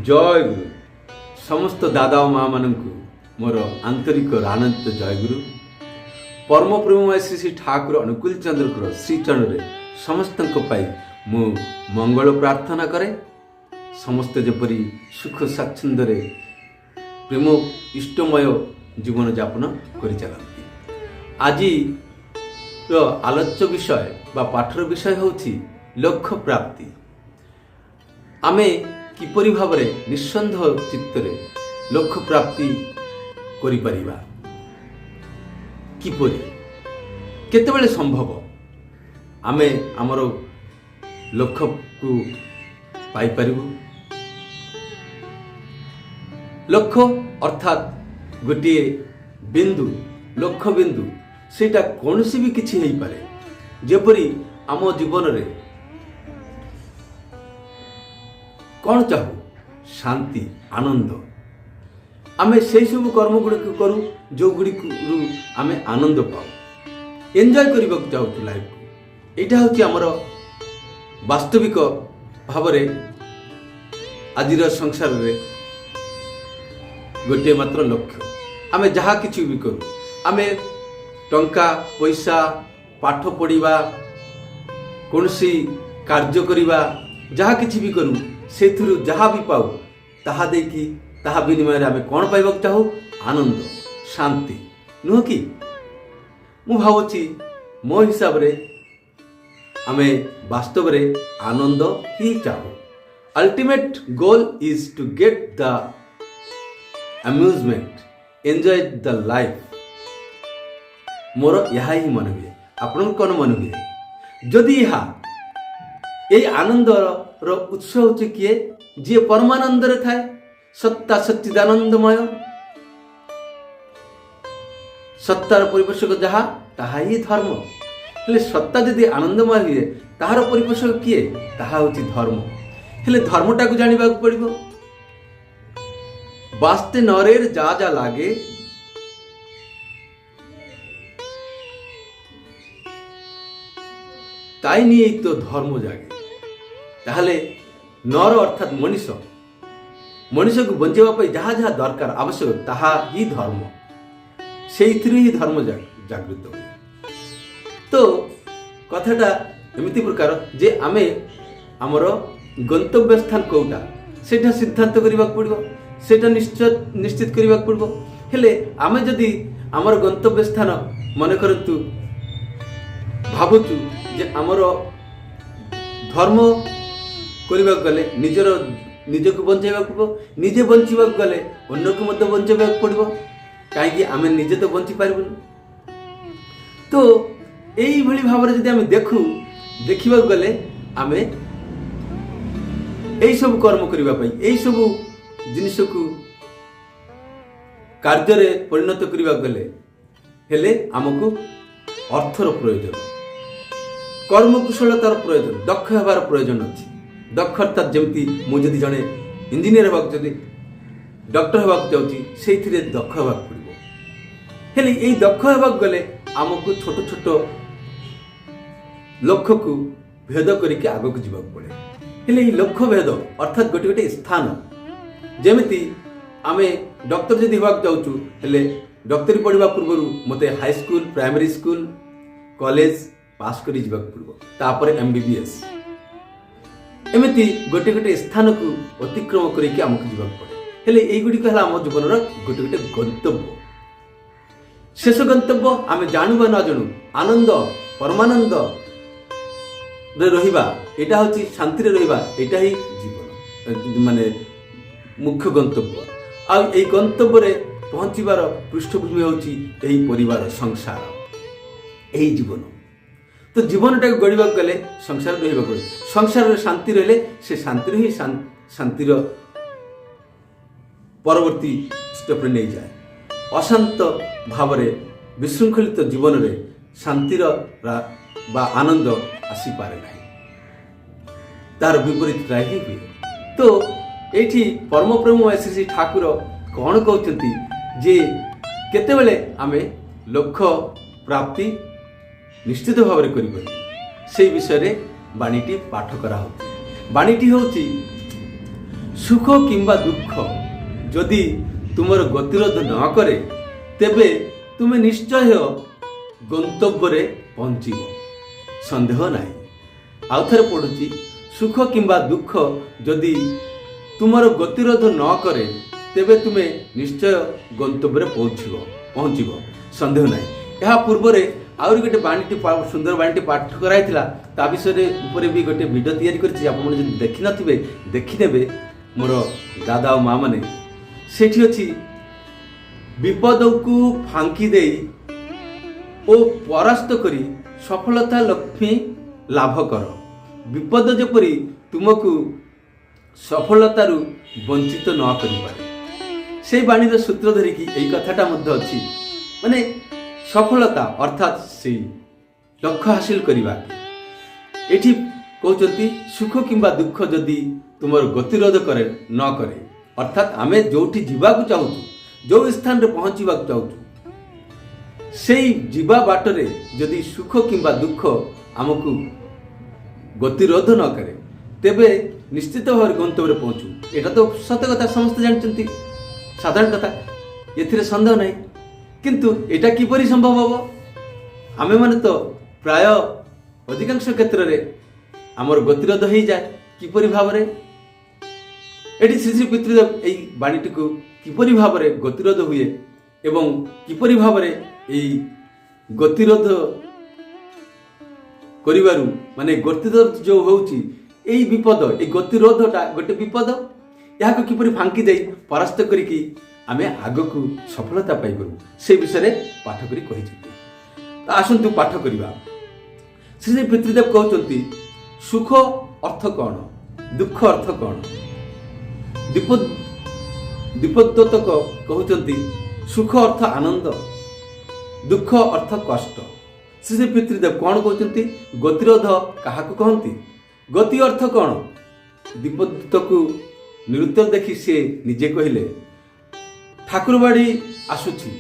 जय गुरु समस्त दादा और माँ मान मोर आंतरिक आनंद जय गुरु परम प्रेममय श्री श्री ठाकुर अनुकूल चंद्र श्रीचरण रे समस्त मु मंगल प्रार्थना करे। समस्त जपरी सुख स्वाच्छंद्य प्रेम इष्टमय जीवन यापन कर चलती। आज आलोच्य विषय बा पाठर विषय होछि लक्ष्य प्राप्ति। आमे किपरि भावरे निस्संदेह चित्तरे लक्ष्य प्राप्ति करि परिबा, किपरि केतेबेले संभव आमे आमर लक्ष्य को पाई परिबु। लक्ष्य अर्थात गोटे बिंदु, लक्ष्य बिंदु सेटा कौनसी भी किछि हेई पारे। जेपरि आम जीवन रे कौन चाहू शांति आनंद, आमे से सब कर्म गुड़िक करूँ जो गुड़िक आमे आनंद पाऊ, एंजॉय करने चाहूँ लाइफ को। यहाँ हूँ आमर वास्तविक भाव आज संसार रे गोटे मात्र लक्ष्य। आमे जहाँ किसी भी करूँ, आमे टंका पैसा पाठ पढ़ा कौनसी कार्य करवा जहाँ किसी भी करूँ से जहाँ भी पाऊ ताहा देकी ताहा विनिमय आमे कौन पाइबाक चाहू आनंद शांति नुह कि। मु भावुची मो हिसाब रे आमे वास्तव रे आनंद ही चाहू। Ultimate goal is to get the amusement, enjoy the life. मोर यह ही मन हुए, आपन कौन मन हुए? जदि यह आनंद उत्स हूँ किए जी परमानंद थाए, सत्ता सच्चिदानंदमय सत्तार परिपोषक जहाँ ताहा ही धर्म। हेले सत्ता जदि आनंदमय हुए ताहार परिपोषक किए ताहा होची धर्म। हेले धर्मटा को जानिबा पड़िबो। बास्ते नरेर जा जा लागे ताई निये तो धर्म जागे। ताहले नर अर्थात मनीष को बंचावा जहाँ जहाँ दरकार आवश्यक ताहा ही धर्म, से ही धर्म जागृत हुए। तो कथाटा एमती प्रकार जे आमे आमर गंतव्य स्थान कौटा सेटा सिद्धांत करने पड़ो, सेटा निश्चित करने पड़ो। हेले आमे जदि आमर गंतव्य स्थान मन करतु भावुचु जे आमर धर्म करने गले निजको बंचाइबा पड़ो, निजे बंचवा गले अन्य को मत बंचाइबा पड़ो, कहीं आमे निजे तो बंची पारिबुनी। तो यही भली भाव जदि आमे देखा गले आमे यही सब कर्म करबा पई, यही सब जिनिस को कार्य रे परिणत करबा गले हेले आमको अर्थर प्रयोजन, कर्मकुशलतार प्रयोजन, दक्ष हेबार प्रयोजन अछि। दक्ष अर्थात जमती मुझे जड़े इंजीनियर होगा डॉक्टर होगा चाहूँगी से दक्ष होगा पड़ो। हेले यही दक्ष होगा गले आमको छोट छोट लक्ष्य को भेद करके आग को जीवा पड़े। हेले लक्ष्य भेद अर्थात गोटे गोटे स्थान जमीती आमे डॉक्टर जदि होगा चाहूँ हेले डॉक्टरी पढ़ा पूर्व मते high school primary school college pass कर पड़ो, तापर MBBS एमती गोटे गोटे स्थान को अतिक्रम करके आमको जीवा पड़े। हेले एई गुड़िक है आम जीवन गोटे गोटे गंतव्य। शेष गंतव्य आमे जानू बा न जानू आनंद परमानंद रे रहिबा, एटा होची शांति रे रहिबा, एटा ही जीवन माने मुख्य गंतव्य। आ एई गंतव्य रे पहुंचीबार पृष्ठभूमि होची एही परिवार संसार एही जीवन। तो जीवन टाक गढ़ा गले संसार रहा पड़े। संसार शांति रहिले से शांति ही शांतिर परवर्ती स्टेप नहीं जाए। अशांत भाव विशृंखलित जीवन रे शांतिर बा आनंद आसी पारे नहीं, तार विपरीत ही हुए। तो ये परम प्रेममय श्री ठाकुर कौन कहते जे केतेबेले आमे लक्ष्य प्राप्ति निश्चित भाव में से विषय रे बाणीटी पाठ करा होती। बाणीटी होची ସୁଖ କିମ୍ବା ଦୁଃଖ ଯଦି ତୁମର ଗତିରୋଧ ନ କରେ ତେବେ ତୁମେ ନିଶ୍ଚୟ ଗନ୍ତବ୍ୟରେ ପହଞ୍ଚିବ, ସନ୍ଦେହ ନାହିଁ। ଆଉ ଥରେ ପଢୁଛି, ସୁଖ କିମ୍ବା ଦୁଃଖ ଯଦି ତୁମର ଗତିରୋଧ ନ କରେ ତେବେ ତୁମେ ନିଶ୍ଚୟ ଗନ୍ତବ୍ୟରେ ପହଞ୍ଚିବ, ସନ୍ଦେହ ନାହିଁ। ଏହା ପୂର୍ବରେ ଆହୁରି ଗୋଟେ ବାଣୀଟି, ସୁନ୍ଦର ବାଣୀଟି ପାଠ କରାଯାଇଥିଲା। ତା ବିଷୟରେ ଉପରେ ବି ଗୋଟେ ଭିଡ଼ିଓ ତିଆରି କରିଛି, ଆପଣମାନେ ଯଦି ଦେଖିନଥିବେ ଦେଖିନେବେ ମୋର ଦାଦା ଓ ମା ମାନେ। ସେଠି ଅଛି, ବିପଦକୁ ଫାଙ୍କି ଦେଇ ଓ ପରାସ୍ତ କରି ସଫଳତା ଲକ୍ଷ୍ମୀ ଲାଭ କର। ବିପଦ ଯେପରି ତୁମକୁ ସଫଳତାରୁ ବଞ୍ଚିତ ନ କରିପାରେ। সেই বাণীর সূত্র ধরিকি এই কথাটা মধ্যে ଅଛି, মানে সফলতা অর্থাৎ সেই লক্ষ্য হাসিল করা। এটি কৌଛନ୍ତି সুখ কিংবা দুঃখ যদি তোমার গতিরোধ করে ন করে, অর্থাৎ আমি যোউটি যাওয়াকে চাহুଛୁ, ଯେଉଁ ସ୍ଥାନରେ ପହଞ୍ଚିବାକୁ ଚାହୁଛୁ, সেই ଯିବା ବାଟରେ ଯଦି ସୁଖ କିମ୍ବା ଦୁଃଖ ଆମକୁ ଗତିରୋଧ ନ କରେ ତେବେ ନିଶ୍ଚିତ ଭାବରେ ଗନ୍ତବ୍ୟରେ ପହଞ୍ଚୁ। ଏଇଟା ତ ସତ କଥା, ସମସ୍ତେ ଜାଣିଛନ୍ତି, ସାଧାରଣ କଥା, ଏଥିରେ ସନ୍ଦେହ ନାହିଁ। କିନ୍ତୁ ଏଇଟା କିପରି ସମ୍ଭବ ହେବ? ଆମେମାନେ ତ ପ୍ରାୟ ଅଧିକାଂଶ କ୍ଷେତ୍ରରେ ଆମର ଗତିରୋଧ ହେଇଯାଏ। କିପରି ଭାବରେ? ଏଠି ଶ୍ରୀ ଶ୍ରୀ ପିତୃଦେବ এই ବାଣୀଟିକୁ କିପରି ଭାବରେ ଗତିରୋଧ ହୁଏ ଏବଂ କିପରି ଭାବରେ এই ଗତିରୋଧ କରିବାରୁ, ମାନେ ଗତିରୋଧ ଯେଉଁ ହେଉଛି এই ବିପଦ, এই ଗତିରୋଧଟା ଗୋଟେ ବିପଦ, ଏହାକୁ କିପରି ଫାଙ୍କି ଦେଇ ପରାସ୍ତ କରିକି ଆମେ ଆଗକୁ ସଫଳତା ପାଇପାରିବୁ, ସେ ବିଷୟରେ ପାଠ କରି କହିଛନ୍ତି। ତ ଆସନ୍ତୁ ପାଠ କରିବା। ଶ୍ରୀ ଶ୍ରୀ ପିତୃଦେବ କହୁଛନ୍ତି, ସୁଖ ଅର୍ଥ କ'ଣ, ଦୁଃଖ ଅର୍ଥ କ'ଣ? ଦୀପୋଦ୍ୟୋତକ କହୁଛନ୍ତି, ସୁଖ ଅର୍ଥ ଆନନ୍ଦ, ଦୁଃଖ ଅର୍ଥ କଷ୍ଟ। ଶ୍ରୀ ଶ୍ରୀ ପିତୃଦେବ କ'ଣ କହୁଛନ୍ତି? ଗତିରୋଧ କାହାକୁ କହନ୍ତି? ଗତି ଅର୍ଥ କ'ଣ? ଦୀପୋଦ୍ୟୋତକୁ ନିରୁତ୍ତର ଦେଖି ସେ ନିଜେ କହିଲେ, ଠାକୁରବାଡ଼ି ଆସୁଛି,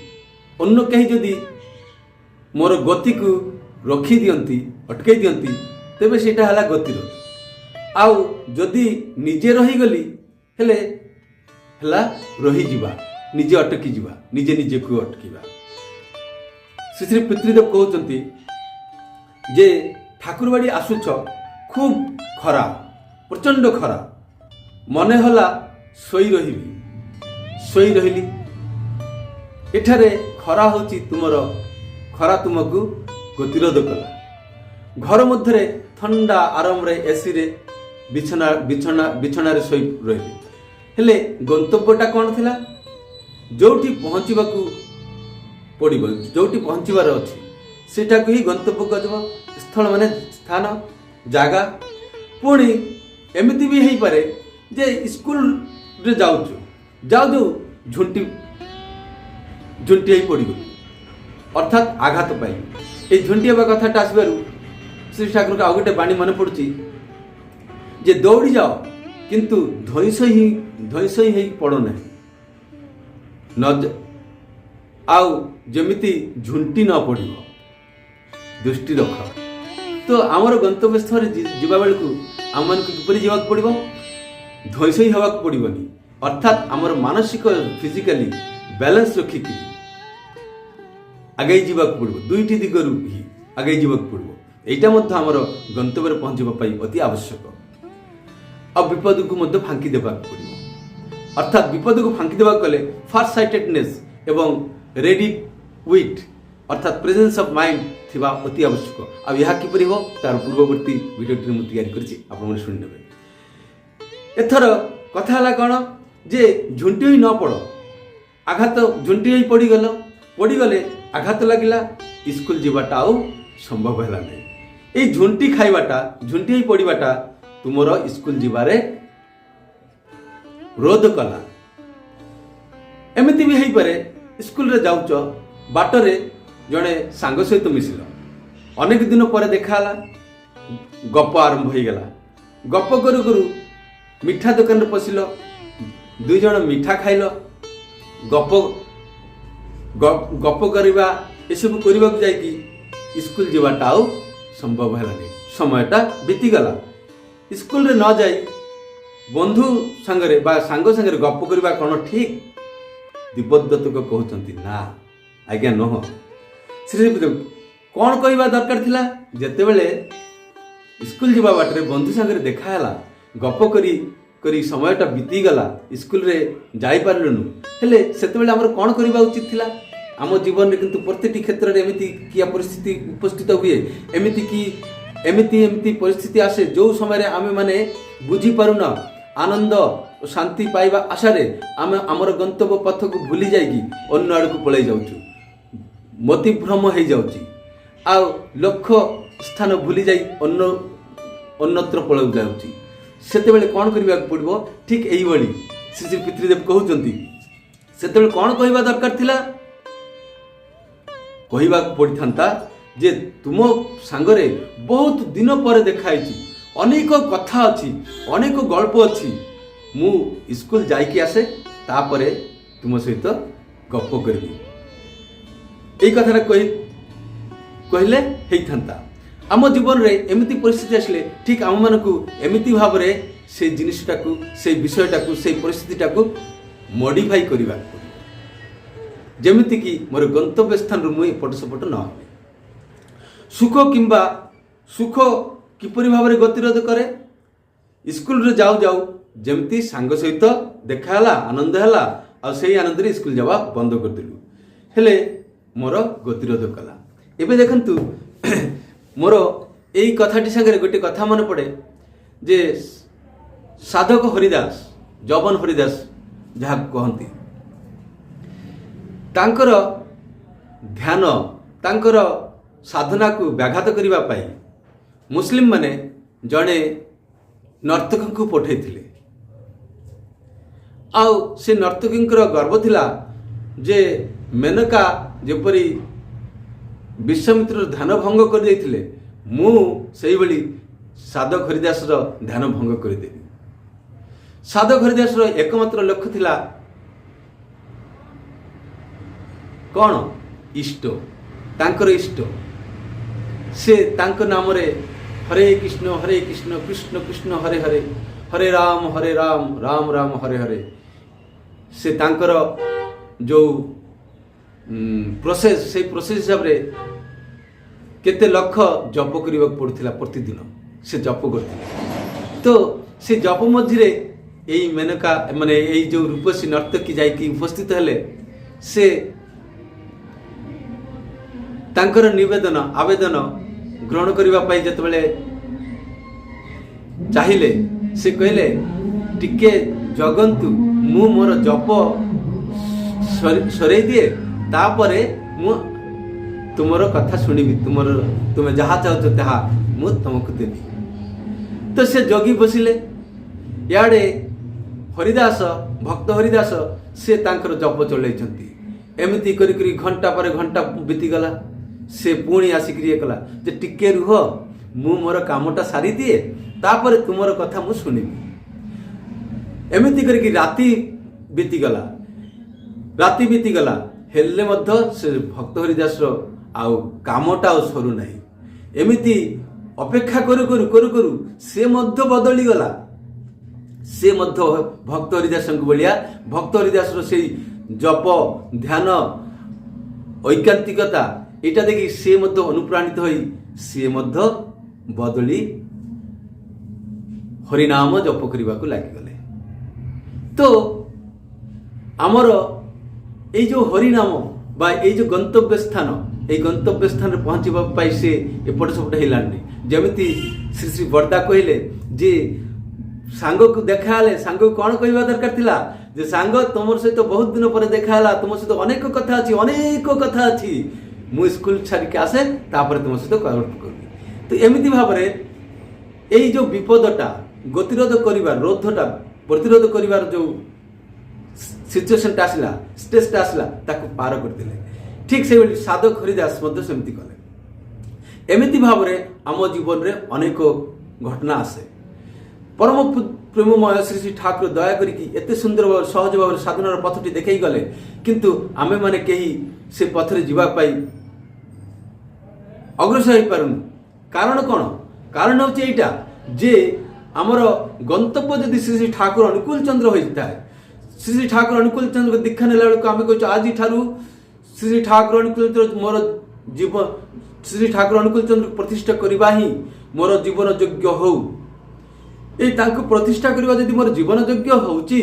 ଅନ୍ୟ କେହି ଯଦି ମୋର ଗତିକୁ ରଖି ଦିଅନ୍ତି, ଅଟକାଇ ଦିଅନ୍ତି, ତେବେ ସେଇଟା ହେଲା ଗତିରୋଧ। ଆଉ ଯଦି ନିଜେ ରହିଗଲି ହେଲେ ହେଲା ରହିଯିବା, ନିଜେ ଅଟକି ଯିବା, ନିଜେ ନିଜକୁ ଅଟକିବା। ଶ୍ରୀ ଶ୍ରୀ ପିତୃଦେବ କହୁଛନ୍ତି ଯେ ଠାକୁରବାଡ଼ି ଆସୁଛ, ଖୁବ୍ ଖରା, ପ୍ରଚଣ୍ଡ ଖରା, ମନେ ହେଲା ଶୋଇ ରହିଲି। ଏଠାରେ ଖରା ହେଉଛି ତୁମର, ଖରା ତୁମକୁ ଗତିରୋଧ କଲା। ଘର ମଧ୍ୟରେ ଥଣ୍ଡା ଆରାମରେ ଏସିରେ ବିଛଣାରେ ଶୋଇ ରହିଲି। ହେଲେ ଗନ୍ତବ୍ୟଟା କ'ଣ ଥିଲା? ଯେଉଁଠି ପହଞ୍ଚିବାକୁ ପଡ଼ିବ, ଯେଉଁଠି ପହଞ୍ଚିବାର ଅଛି ସେଟାକୁ ହିଁ ଗନ୍ତବ୍ୟ କୁହାଯିବ। ସ୍ଥଳ ମାନେ ସ୍ଥାନ, ଜାଗା। ପୁଣି ଏମିତି ବି ହେଇପାରେ ଯେ ସ୍କୁଲରେ ଯାଉ ଝୁଣ୍ଟି ହେଇ ପଡ଼ିଗଲୁ, ଅର୍ଥାତ୍ ଆଘାତ ପାଇ। এই ଝୁଣ୍ଟି ହେବା କଥାଟା ଆସିବାରୁ ଶ୍ରୀ ଠାକୁରଙ୍କ ଆଉ ଗୋଟେ ବାଣୀ ମନେ ପଡ଼ୁଛି ଯେ ଦୌଡ଼ି ଯାଅ କିନ୍ତୁ ଧଇଁସଇଁ ହେଇ ପଡ଼ ନାହିଁ, ଆଉ ଯେମିତି ଝୁଣ୍ଟି ନ ପଡ଼ିବ, ଦୃଷ୍ଟି ରଖ। ତ ଆମର ଗନ୍ତବ୍ୟ ସ୍ଥଳରେ ଯିବା ବେଳକୁ ଆମମାନଙ୍କୁ କିପରି ଯିବାକୁ ପଡ଼ିବ? ଧଇଁସଇଁ ହେବାକୁ ପଡ଼ିବନି, ଅର୍ଥାତ୍ ଆମର ମାନସିକ ଫିଜିକାଲି ବାଲାନ୍ସ ରଖିକି ଆଗେଇ ଯିବାକୁ ପଡ଼ିବ। ଦୁଇଟି ଦିଗରୁ ହିଁ ଆଗେଇ ଯିବାକୁ ପଡ଼ିବ। এইটা ମଧ୍ୟ ଆମର ଗନ୍ତବ୍ୟରେ ପହଞ୍ଚିବା ପାଇଁ ଅତି ଆବଶ୍ୟକ। ଆଉ ବିପଦକୁ ମଧ୍ୟ ଫାଙ୍କି ଦେବାକୁ ପଡ଼ିବ, ଅର୍ଥାତ୍ ବିପଦକୁ ଫାଙ୍କି ଦେବାକୁ ଗଲେ ଫାର ସାଇଟେଡନେସ୍ ଏବଂ ରେଡି ୱିଟ୍ ଅର୍ଥାତ୍ ପ୍ରେଜେନ୍ସ ଅଫ୍ ମାଇଣ୍ଡ ଥିବା ଅତି ଆବଶ୍ୟକ। ଆଉ ଏହା କିପରି ହେବ ତାର ପୂର୍ବବର୍ତ୍ତୀ ଭିଡ଼ିଓଟିରେ ମୁଁ ତିଆରି କରିଛି, ଆପଣମାନେ ଶୁଣିନେବେ। ଏଥର କଥା ହେଲା କ'ଣ ଯେ ଝୁଣ୍ଟି ହୋଇ ନ ପଡ଼, ଆଘାତ, ଝୁଣ୍ଟି ହୋଇ ପଡ଼ିଗଲେ ଆଘାତ ଲାଗିଲା, ସ୍କୁଲ ଯିବାଟା ଆଉ ସମ୍ଭବ ହେଲା ନାହିଁ। এই ঝুଣ୍ଟି ଖାଇବାଟା, ଝୁଣ୍ଟି ହୋଇ ପଡ଼ିବାଟା ତୁମର ସ୍କୁଲ ଯିବାରେ ରୋଧ କଲା। ଏମିତି ବି ହେଇପାରେ ସ୍କୁଲରେ ଯାଉଛ, ବାଟରେ ଜଣେ ସାଙ୍ଗ ସହିତ ମିଶିଲ, ଅନେକ ଦିନ ପରେ ଦେଖା ହେଲା, ଗପ ଆରମ୍ଭ ହେଇଗଲା। ଗପ କରୁ କରୁ ମିଠା ଦୋକାନରେ ପଶିଲ, ଦୁଇ ଜଣ ମିଠା ଖାଇଲ, ଗପ କରିବା, ଏସବୁ କରିବାକୁ ଯାଇକି ସ୍କୁଲ ଯିବାଟା ଆଉ ସମ୍ଭବ ହେଲାନି। সময়টা ବିତିଗଲା। ସ୍କୁଲରେ ନ ଯାଇ ବନ୍ଧୁ ସାଙ୍ଗରେ ବା ସାଙ୍ଗ ସାଙ୍ଗରେ ଗପ କରିବା କ'ଣ ଠିକ୍? ଦୀପଦତ୍ତକ କହୁଛନ୍ତି ନା ଆଜ୍ଞା ନୁହଁ। ଶ୍ରୀ କ'ଣ କହିବା ଦରକାର ଥିଲା? ଯେତେବେଳେ ସ୍କୁଲ ଯିବା ବାଟରେ ବନ୍ଧୁ ସାଙ୍ଗରେ ଦେଖା ହେଲା, ଗପ କରି କରି ସମୟଟା ବିତିଗଲା, ସ୍କୁଲରେ ଯାଇପାରିଲୁନୁ, ହେଲେ ସେତେବେଳେ ଆମର କ'ଣ କରିବା ଉଚିତ ଥିଲା? ଆମ ଜୀବନରେ କିନ୍ତୁ ପ୍ରତିଟି କ୍ଷେତ୍ରରେ ଏମିତି କିଆ ପରିସ୍ଥିତି ଉପସ୍ଥିତ ହୁଏ, ଏମିତି ପରିସ୍ଥିତି ଆସେ ଯେଉଁ ସମୟରେ ଆମେମାନେ ବୁଝିପାରୁନା, ଆନନ୍ଦ ଓ ଶାନ୍ତି ପାଇବା ଆଶାରେ ଆମେ ଆମର ଗନ୍ତବ୍ୟ ପଥକୁ ଭୁଲି ଯାଇକି ଅନ୍ୟ ଆଡ଼କୁ ପଳାଇ ଯାଉଛୁ, ମତିଭ୍ରମ ହେଇଯାଉଛି, ଆଉ ଲକ୍ଷ୍ୟ ସ୍ଥାନ ଭୁଲି ଯାଇ ଅନ୍ୟତ୍ର ପଳାଇ ଯାଉଛି। ସେତେବେଳେ କ'ଣ କରିବାକୁ ପଡ଼ିବ? ଠିକ୍ ଏଇଭଳି ଶ୍ରୀ ଶ୍ରୀ ପିତୃଦେବ କହୁଛନ୍ତି, ସେତେବେଳେ କ'ଣ କହିବା ଦରକାର ଥିଲା? କହିବାକୁ ପଡ଼ିଥାନ୍ତା ଯେ ତୁମ ସାଙ୍ଗରେ ବହୁତ ଦିନ ପରେ ଦେଖା ହେଇଛି, ଅନେକ କଥା ଅଛି, ଅନେକ ଗଳ୍ପ ଅଛି, ମୁଁ ସ୍କୁଲ ଯାଇକି ଆସେ, ତାପରେ ତୁମ ସହିତ ଗପ କରିବି। ଏଇ କଥାଟା କହିଲେ ହେଇଥାନ୍ତା। ଆମ ଜୀବନରେ ଏମିତି ପରିସ୍ଥିତି ଆସିଲେ ଠିକ୍ ଆମମାନଙ୍କୁ ଏମିତି ଭାବରେ ସେଇ ଜିନିଷଟାକୁ, ସେଇ ବିଷୟଟାକୁ, ସେଇ ପରିସ୍ଥିତିଟାକୁ ମଡିଫାଇ କରିବାକୁ ପଡ଼ିବ, ଯେମିତିକି ମୋର ଗନ୍ତବ୍ୟ ସ୍ଥାନରୁ ମୁଁ ଏପଟ ସେପଟ ନ ହେବି। ସୁଖ କିପରି ଭାବରେ ଗତିରୋଧ କରେ? ସ୍କୁଲରେ ଯାଉ ଯାଉ ଯେମିତି ସାଙ୍ଗ ସହିତ ଦେଖା ହେଲା, ଆନନ୍ଦ ହେଲା, ଆଉ ସେଇ ଆନନ୍ଦରେ ସ୍କୁଲ ଯାବା ବନ୍ଦ କରିଦେଲୁ, ହେଲେ ମୋର ଗତିରୋଧ କଲା। ଏବେ ଦେଖନ୍ତୁ, ମୋର ଏଇ କଥାଟି ସାଙ୍ଗରେ ଗୋଟେ କଥା ମନେ ପଡ଼େ ଯେ ସାଧକ ହରିଦାସ, ଜବନ ହରିଦାସ ଯାହାକୁ କହନ୍ତି, ତାଙ୍କର ଧ୍ୟାନ, ତାଙ୍କର ସାଧନାକୁ ବ୍ୟାଘାତ କରିବା ପାଇଁ ମୁସଲିମ ମାନେ ଜଣେ ନର୍ତ୍ତକଙ୍କୁ ପଠାଇଥିଲେ। ଆଉ ସେ ନର୍ତ୍ତକୀଙ୍କର ଗର୍ବ ଥିଲା ଯେ ମେନକା ଯେପରି ବିଶ୍ୱାମିତ୍ରର ଧ୍ୟାନ ଭଙ୍ଗ କରିଦେଇଥିଲେ, ମୁଁ ସେଇଭଳି ସାଧକ ହରିଦାସର ଧ୍ୟାନ ଭଙ୍ଗ କରିଦେବି। ସାଧକ ହରିଦାସର ଏକମାତ୍ର ଲକ୍ଷ୍ୟ ଥିଲା କ'ଣ? ଇଷ୍ଟ, ତାଙ୍କର ଇଷ୍ଟ। ସେ ତାଙ୍କ ନାମରେ ହରେ କୃଷ୍ଣ କୃଷ୍ଣ କୃଷ୍ଣ ହରେ ହରେ, ହରେ ରାମ ରାମ ରାମ ହରେ ହରେ। ସେ ତାଙ୍କର ଯେଉଁ ପ୍ରୋସେସ୍, ସେଇ ପ୍ରୋସେସ୍ ହିସାବରେ କେତେ ଲକ୍ଷ ଜପ କରିବାକୁ ପଡ଼ୁଥିଲା ପ୍ରତିଦିନ, ସେ ଜପ କରୁଥିଲେ। ତ ସେ ଜପ ମଝିରେ ଏଇ ମେନକା, ମାନେ ଏଇ ଯେଉଁ ରୂପସୀ ନର୍ତ୍ତକୀ ଯାଇକି ଉପସ୍ଥିତ ହେଲେ, ସେ ତାଙ୍କର ଆବେଦନ ଗ୍ରହଣ କରିବା ପାଇଁ ଯେତେବେଳେ ଚାହିଁଲେ, ସେ କହିଲେ ଟିକେ ଜଗନ୍ତୁ, ମୁଁ ମୋର ଜପ ସରେଇ ଦିଏ, ତାପରେ ମୁଁ ତୁମର କଥା ଶୁଣିବି, ତୁମେ ଯାହା ଚାହୁଁଛ ତାହା ମୁଁ ତୁମକୁ ଦେବି। ତ ସେ ଜଗି ବସିଲେ। ଇଆଡ଼େ ହରିଦାସ, ଭକ୍ତ ହରିଦାସ, ସେ ତାଙ୍କର ଜପ ଚଳାଇଛନ୍ତି। ଏମିତି କରି କରି ଘଣ୍ଟା ପରେ ଘଣ୍ଟା ବିତିଗଲା। ସେ ପୁଣି ଆସିକିରି ଇଏ କଲା ଯେ ଟିକେ ରୁହ, ମୁଁ ମୋର କାମଟା ସାରିଦିଏ, ତାପରେ ତୁମର କଥା ମୁଁ ଶୁଣିବି। ଏମିତି କରିକି ରାତି ବିତିଗଲା, ହେଲେ ମଧ୍ୟ ସେ ଭକ୍ତ ହରିଦାସର ଆଉ କାମଟା ଆଉ ସରୁନାହିଁ। ଏମିତି ଅପେକ୍ଷା କରୁ କରୁ ସେ ମଧ୍ୟ ବଦଳିଗଲା। ସେ ମଧ୍ୟ ଭକ୍ତ ହରିଦାସଙ୍କ ଭଳିଆ, ଭକ୍ତ ହରିଦାସର ସେଇ ଜପ, ଧ୍ୟାନ, ଐକାନ୍ତିକତା, ଏଇଟା ଦେଖି ସେ ମଧ୍ୟ ଅନୁପ୍ରାଣିତ ହୋଇ ସିଏ ମଧ୍ୟ ବଦଳି ହରିନାମ ଜପ କରିବାକୁ ଲାଗିଗଲେ। ତ ଆମର ଏଇ ଯେଉଁ ହରିନାମ ବା ଏଇ ଯେଉଁ ଗନ୍ତବ୍ୟ ସ୍ଥାନ, এই গন্তব্য স্থানে পৌঁছিবা পাই সে এপট সেপট হেলানি। যেমিতি শ্রী শ্রী বর্দা কহিলে যে সাঙ্গকু দেখা হলে সাঙ্গকু কোণ কহিবা দরকার লা যে সাঙ্গ তোমার সহিত বহুত দিন পরে দেখা হলা, তোমার সহিত অনেক কথা আছে, মু স্কুল ছাড়িকি আসে তারপরে তোমার সহিত গল্প করবি। তো এমিতি ভাবে এই যে বিপদটা গতিরোধ করিবার, রোধটা প্রতিরোধ করিবার যে সিচুয়েশনটা আসলা, স্টেজটা আসলা, তাকে পার করদেলে। ঠিক সেইভাবে সাধক হরিদাস মধ্যে সেমতি কলে। এমিতি ভাবে আম জীবনে অনেক ঘটনা আসে। পরম প্রেমময় শ্রী শ্রী ঠাকুর দয়া করিকি এতে সুন্দর ভাবে সহজ ভাবে সাধনার পথটি দেখাই গলে, কিন্তু আমি মানে কেহি সে পথরে যা পাই অগ্রসর হয়ে পারুন। কারণ কোণ? কারণ হচ্ছে এইটা যে आमर गंतव्य जदि श्री श्री ठाकुर अनुकूल चंद्र होता है, श्री श्री ठाकुर अनुकूल चंद्र को दीक्षा नेला बेलू आम कहूँ आज ठारू श्री श्री ठाकुर अनुकूल चंद्र मोर जीवन श्री श्री ठाकुर अनुकूल चंद्र प्रतिष्ठा करवा ही मोर जीवन योग्य हो। प्रतिष्ठा करवा जदि मोर जीवन योग्य होची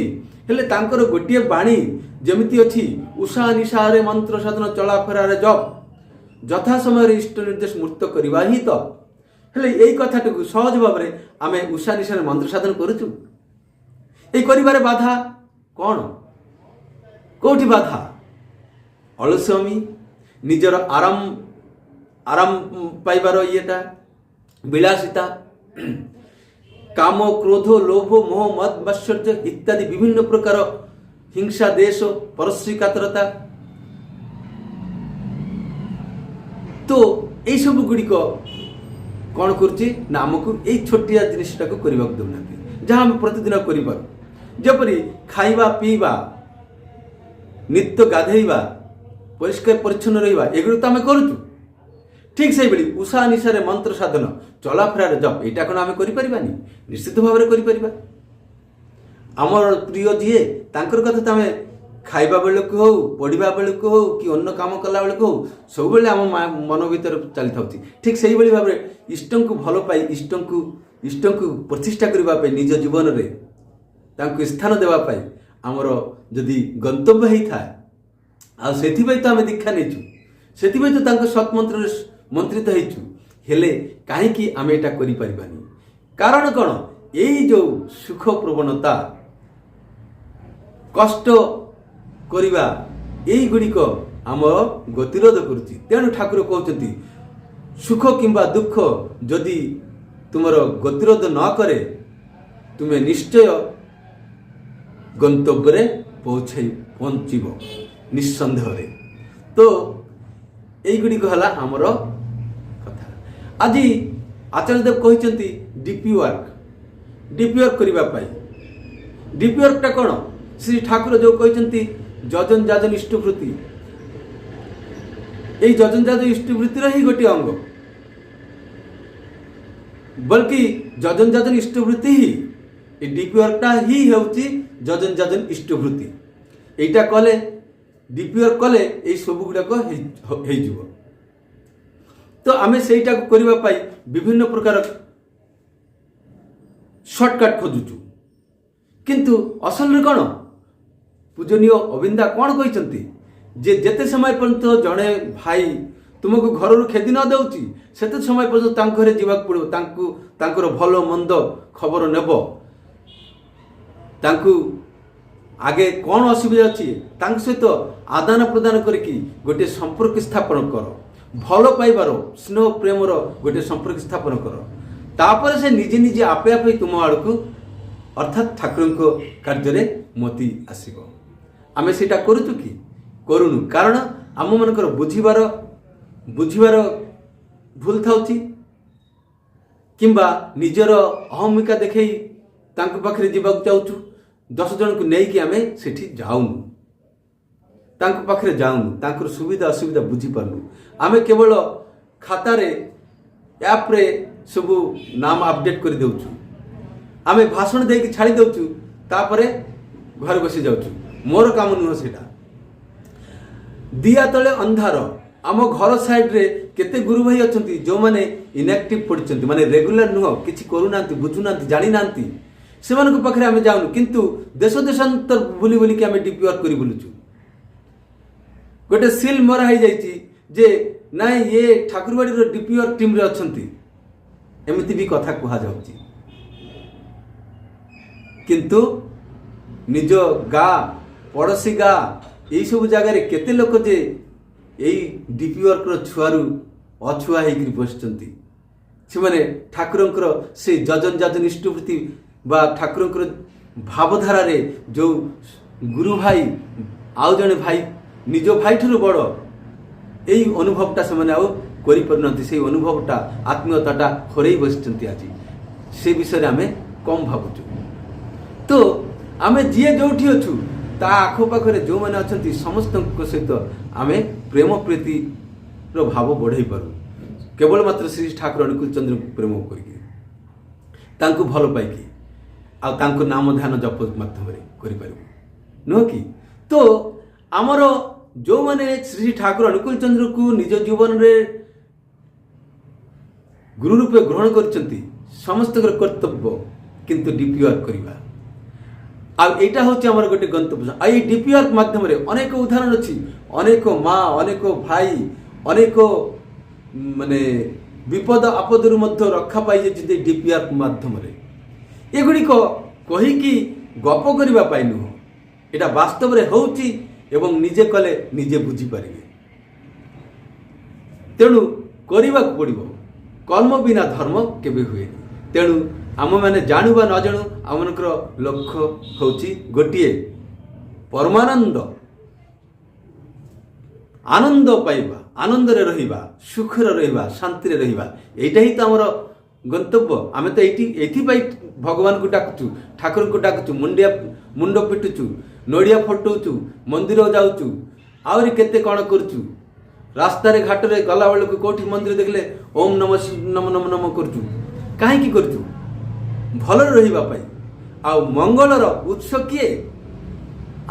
हेले तांकर गोटे बाणी जमिति अछि उषा निशारे मंत्र साधन चला फेरारे जप यथा समय इष्ट निर्देश मूर्त करवा ही तो हेले यही कथाटी सहज भाव में आम उषा निशारे मंत्र साधन करुचु। ये करिबारे बाधा कौन कोठी बाधा अलस्यमी निजर आराम आराम पाइबार येटा विलासिता काम क्रोध लोभ मोह मद मात्सर्य इत्यादि विभिन्न प्रकार हिंसा देश परश्री कातरता। तो यही सब गुड़िक कौन करुच्ची ना आमको यही छोटिया जिनिसटा को करने देना जहाँ आम प्रतिदिन करपरी खाइबा पीवा नित्य गाधेवा परिष्कार परिच्छन्न रहिबा एगुड़ तो आम करुचु। ठीक से भाई उषा निशारे मंत्र साधन चला फेरार जप यहाँ कौन आम कर निश्चित भाव में कर आमर प्रिय जीए तांकर कथा तो आम खाइबा बेलू हो पढ़ा बेलू हो कि अन्न काम कला बेलू हो सब बेले आम मन भीतर चली था। ठीक से भाव में इष्ट को भल पाई इष्ट को प्रतिष्ठा करने निज जीवन में स्थान देवाई आमर जदि गंतव्य होता है आथिपाई तो आम दीक्षा नहीं से तो सत्मंत्र मंत्रित होइछु हेले कहीं आम यहाँ करिपारिबानी कारण कौन यही जो सुख प्रवणता कष्ट करिबा यही गुड़िक आम गतिरोध करुच्ची। तेणु ठाकुर कहते सुख किंबा दुख जदि तुमर गतिरोध न करे तुम्हें निश्चय गंतव्य पहुँचब निस्संदेह। तो यही गुड़िक है आमर कथा। आज आचार्यदेव कहते डीपी वर्क करने डीपी वर्कटा कौन श्री ठाकुर जो कहते जजन जाजन इष्टवृत्ति यही जजन जाजन इष्टवृत्तिर ही गोटे अंग बल्कि जजन जाजन इष्टवृत्ति ही डीपी वर्कटा ही होउची जजन जाजन इष्टवृत्ति एटा कले डीपी वर्क कले यही सब गुड़ाक हो। तो आम से करने विभिन्न प्रकार सर्टकट खोजुचु किंतु असल कौन पूजनीय अविंदा कौन कहते जे जेते समय पर्यंत जड़े भाई तुमको घर खेदी न दौची सेते समय पर्यंत घरे जीवाक पड़ो भल मंद खबर नेब आगे कौन असुविधा अच्छी सहित आदान प्रदान करके गोटे संपर्क स्थापन कर भल पाइबार स्नेह प्रेमर गोटे संपर्क स्थापन कर तापर से निजे निजे आपे आपे तुम आड़ को अर्थात ठाकुर कार्य मती आसब आम से करुचु कि करूनु कारण आम मनकर बुझीबार भूल थाउची किंबा निजर अहमिका देखई तांको पाखरे जीवाक चाहूचु 10 जन को लेकिन आम से जाऊनु तांको पाखरे जाऊनु तांकर सुविधा असुविधा बुझी पारनु आम केवल खातार ऐप रे सब नाम अपडेट कर देउछु आम भाषण दे छाड़ी देउछु तापरे घर बसी जाउछु मोर काम नुह सेटा दिया तले अंधार आम घर साइड रे केते गुरु भाई अछंती जो माने इनएक्टिव पड़छंती माने रेगुलर नुह किछि करूनांती बुझुनांती जानि नांती सेमानक पाखरे आम जाउनु किंतु देश देशांतर बुली बुली के आम डीपी वर्क करी बुलुछु गोटे सील मरा हो जाइछि जे नाइ ये ठाकुरबाड़ी रो डीपी वर्क टीम रे अछंती एमिति भी कथा कहा जाउछि किंतु निज गा पड़ोसी गा यही सब जगार केते लोक जे यही डीपी वर्क रो छुआरू अछुआ होकर बसचंती से माने ठाकुरंकर से जजन जाजन इष्टवृत्ति बा ठाकुरंकर भावधारा रे जो गुरु भाई आउ जने भाई निज भाई ठुर बड़ यही अनुभवटा से माने आउ करि परनंती से अनुभवटा आत्मीयताटा हरई बसचंती आज से विषय आमे कम भावुचु। तो आमे जिए जोठी अछु ता आखो पाखरे जो माने अछंती समस्त सहित आमे प्रेम प्रीति रो भाव बढ़ाई पारू केवल मात्र श्री ठाकुर अनुकूल चंद्र को प्रेम करके ତାଙ୍କୁ ଭଲ ପାଇକି ଆଉ ତାଙ୍କ ନାମ ଧ୍ୟାନ ଜପ ମାଧ୍ୟମରେ କରିପାରିବୁ, ନୁହଁ କି? ତ ଆମର ଯେଉଁମାନେ ଶ୍ରୀ ଠାକୁର ଅନୁକୂଳ ଚନ୍ଦ୍ରକୁ ନିଜ ଜୀବନରେ ଗୁରୁ ରୂପେ ଗ୍ରହଣ କରିଛନ୍ତି, ସମସ୍ତଙ୍କର କର୍ତ୍ତବ୍ୟ କିନ୍ତୁ ଡିପି ୱାର୍କ କରିବା। ଆଉ ଏଇଟା ହେଉଛି ଆମର ଗୋଟେ ଗନ୍ତବ୍ୟ। ଆଉ ଏଇ ଡିପି ୱାର୍କ ମାଧ୍ୟମରେ ଅନେକ ଉଦାହରଣ ଅଛି, ଅନେକ ମା, ଅନେକ ଭାଇ, ଅନେକ ମାନେ ବିପଦ ଆପଦରୁ ମଧ୍ୟ ରକ୍ଷା ପାଇଯାଇଛନ୍ତି ଡିପି ୱାର୍କ ମାଧ୍ୟମରେ। ଏଗୁଡ଼ିକ କହିକି ଗପ କରିବା ପାଇଁ ନୁହଁ, ଏଇଟା ବାସ୍ତବରେ ହେଉଛି ଏବଂ ନିଜେ କଲେ ନିଜେ ବୁଝିପାରିବେ। ତେଣୁ କରିବାକୁ ପଡ଼ିବ। କର୍ମ ବିନା ଧର୍ମ କେବେ ହୁଏନି। ତେଣୁ ଆମେମାନେ ଜାଣୁ ବା ନ ଜାଣୁ ଆମମାନଙ୍କର ଲକ୍ଷ୍ୟ ହେଉଛି ଗୋଟିଏ, ପରମାନନ୍ଦ, ଆନନ୍ଦ ପାଇବା, ଆନନ୍ଦରେ ରହିବା, ସୁଖରେ ରହିବା, ଶାନ୍ତିରେ ରହିବା। ଏଇଟା ହିଁ ତ ଆମର ଗନ୍ତବ୍ୟ। ଆମେ ତ ଏଇଥିପାଇଁ ଭଗବାନଙ୍କୁ ଡାକୁଛୁ, ଠାକୁରଙ୍କୁ ଡାକୁଛୁ, ମୁଣ୍ଡ ପିଟୁଛୁ, ନଡ଼ିଆ ଫଟଉଛୁ, ମନ୍ଦିର ଯାଉଛୁ, ଆହୁରି କେତେ କ'ଣ କରୁଛୁ। ରାସ୍ତାରେ ଘାଟରେ ଗଲାବେଳକୁ କେଉଁଠି ମନ୍ଦିର ଦେଖିଲେ ଓମ୍ ନମ ନମ ନମ ନମ କରୁଛୁ। କାହିଁକି କରୁଛୁ? ଭଲରେ ରହିବା ପାଇଁ। ଆଉ ମଙ୍ଗଳର ଉତ୍ସ କିଏ?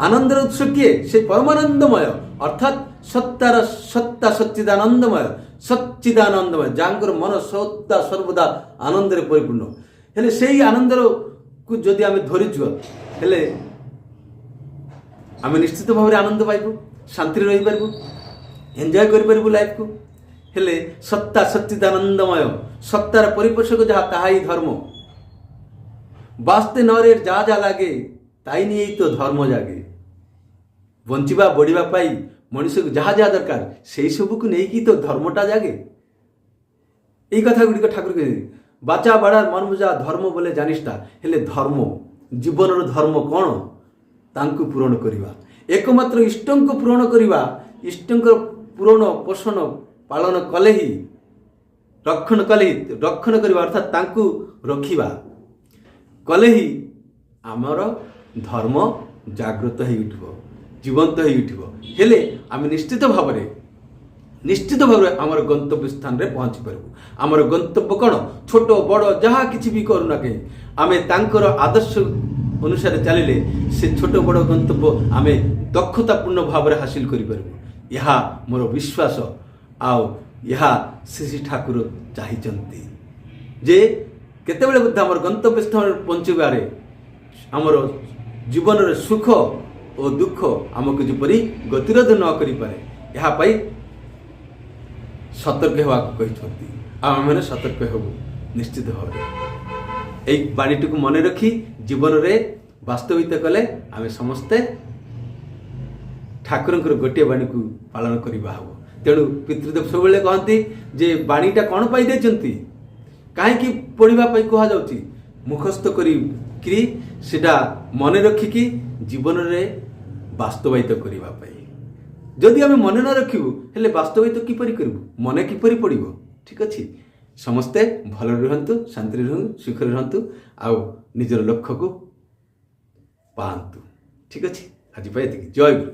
ଆନନ୍ଦର ଉତ୍ସ କିଏ? ସେ ପରମାନନ୍ଦମୟ, ଅର୍ଥାତ୍ ସତ୍ତା ସଚ୍ଚିଦାନନ୍ଦମୟ, ସଚ୍ଚିଦାନନ୍ଦମୟ, ଯାହାଙ୍କର ମନ ସଦା ସର୍ବଦା ଆନନ୍ଦରେ ପରିପୂର୍ଣ୍ଣ। ହେଲେ ସେଇ ଆନନ୍ଦକୁ ଯଦି ଆମେ ଧରିଛୁ, ହେଲେ ଆମେ ନିଶ୍ଚିତ ଭାବରେ ଆନନ୍ଦ ପାଇବୁ, ଶାନ୍ତିରେ ରହିପାରିବୁ, ଏନ୍ଜୟ କରିପାରିବୁ ଲାଇଫକୁ। ହେଲେ ସତ୍ତା ସଚ୍ଚିଦାନନ୍ଦମୟ, ସତ୍ତାର ପରିପୋଷକ ଯାହା, ତାହା ହିଁ ଧର୍ମ। ବାସ୍ତେ ନରେ ଯା ଯା ଲାଗେ, ତାই নিয়েই তো ଧର୍ମ ଜାଗେ। ବଞ୍ଚିବା ବଢ଼ିବା ପାଇଁ ମଣିଷକୁ ଯାହା ଯାହା ଦରକାର, ସେଇ ସବୁକୁ ନେଇକି ତ ଧର୍ମଟା ଜାଗେ। এই কথা ଗୁଡ଼ିକ ଠାକୁର କହିଛନ୍ତି, ବାଚା ବାଡ଼ାର ମନ ବୁଝା ଧର୍ମ ବୋଲେ ଜାନିଷ୍ଟା। ହେଲେ ଧର୍ମ, ଜୀବନର ଧର୍ମ କ'ଣ? ତାଙ୍କୁ ପୂରଣ କରିବା, ଏକମାତ୍ର ଇଷ୍ଟଙ୍କୁ ପୂରଣ କରିବା। ଇଷ୍ଟଙ୍କର ପୂରଣ ପୋଷଣ ପାଳନ କଲେ ହିଁ, ରକ୍ଷଣ କରିବା, ଅର୍ଥାତ୍ ତାଙ୍କୁ ରଖିବା କଲେ ହିଁ ଆମର ଧର୍ମ ଜାଗ୍ରତ ହେଇ ଉଠିବ, ଜୀବନ୍ତ ହେଇ ଉଠିବ। ହେଲେ ଆମେ ନିଶ୍ଚିତ ଭାବରେ ଆମର ଗନ୍ତବ୍ୟ ସ୍ଥାନରେ ପହଞ୍ଚି ପାରିବୁ। ଆମର ଗନ୍ତବ୍ୟ କ'ଣ? ଛୋଟ ବଡ଼ ଯାହା କିଛି ବି କରୁନା କାହିଁ, ଆମେ ତାଙ୍କର ଆଦର୍ଶ ଅନୁସାରେ ଚାଲିଲେ ସେ ଛୋଟ ବଡ଼ ଗନ୍ତବ୍ୟ ଆମେ ଦକ୍ଷତାପୂର୍ଣ୍ଣ ଭାବରେ ହାସିଲ କରିପାରିବୁ। ଏହା ମୋର ବିଶ୍ୱାସ। ଆଉ ଏହା ଶ୍ରୀ ଠାକୁର ଚାହିଁଛନ୍ତି ଯେ କେତେବେଳେ ମଧ୍ୟ ଆମର ଗନ୍ତବ୍ୟ ସ୍ଥାନରେ ପହଞ୍ଚିବାରେ ଆମର ଜୀବନରେ ସୁଖ ଓ ଦୁଃଖ ଆମକୁ ଯେପରି ଗତିରୋଧ ନ କରିପାରେ, ଏହା ପାଇଁ ସତର୍କ ହେବାକୁ କହିଛନ୍ତି। ଆଉ ଆମେମାନେ ସତର୍କ ହେବୁ ନିଶ୍ଚିତ ଭାବରେ। এই ବାଣୀଟିକୁ ମନେ ରଖି ଜୀବନରେ ବାସ୍ତବିତ କଲେ ଆମେ ସମସ୍ତେ ଠାକୁରଙ୍କର ଗୋଟିଏ ବାଣୀକୁ ପାଳନ କରିବା ହେବ। ତେଣୁ ପିତୃଦେବ ସବୁବେଳେ କହନ୍ତି ଯେ ବାଣୀଟା କ'ଣ ପାଇଁ ଦେଇଛନ୍ତି, କାହିଁକି ପଢ଼ିବା ପାଇଁ କୁହାଯାଉଛି? ମୁଖସ୍ଥ କରିକି ସେଟା ମନେ ରଖିକି ଜୀବନରେ ବାସ୍ତବାୟିତ କରିବା ପାଇଁ। ଯଦି ଆମେ ମନେ ନ ରଖିବୁ, ହେଲେ ବାସ୍ତବାୟିତ କିପରି କରିବୁ? ମନେ କିପରି ପଡ଼ିବ? ଠିକ୍ ଅଛି, ସମସ୍ତେ ଭଲରେ ରୁହନ୍ତୁ, ଶାନ୍ତିରେ ରୁହନ୍ତୁ, ସୁଖରେ ରୁହନ୍ତୁ, ଆଉ ନିଜର ଲକ୍ଷ୍ୟକୁ ପାଆନ୍ତୁ। ଠିକ୍ ଅଛି, ଆଜି ପାଇଁ ଏତିକି। ଜୟ ଗୁରୁ।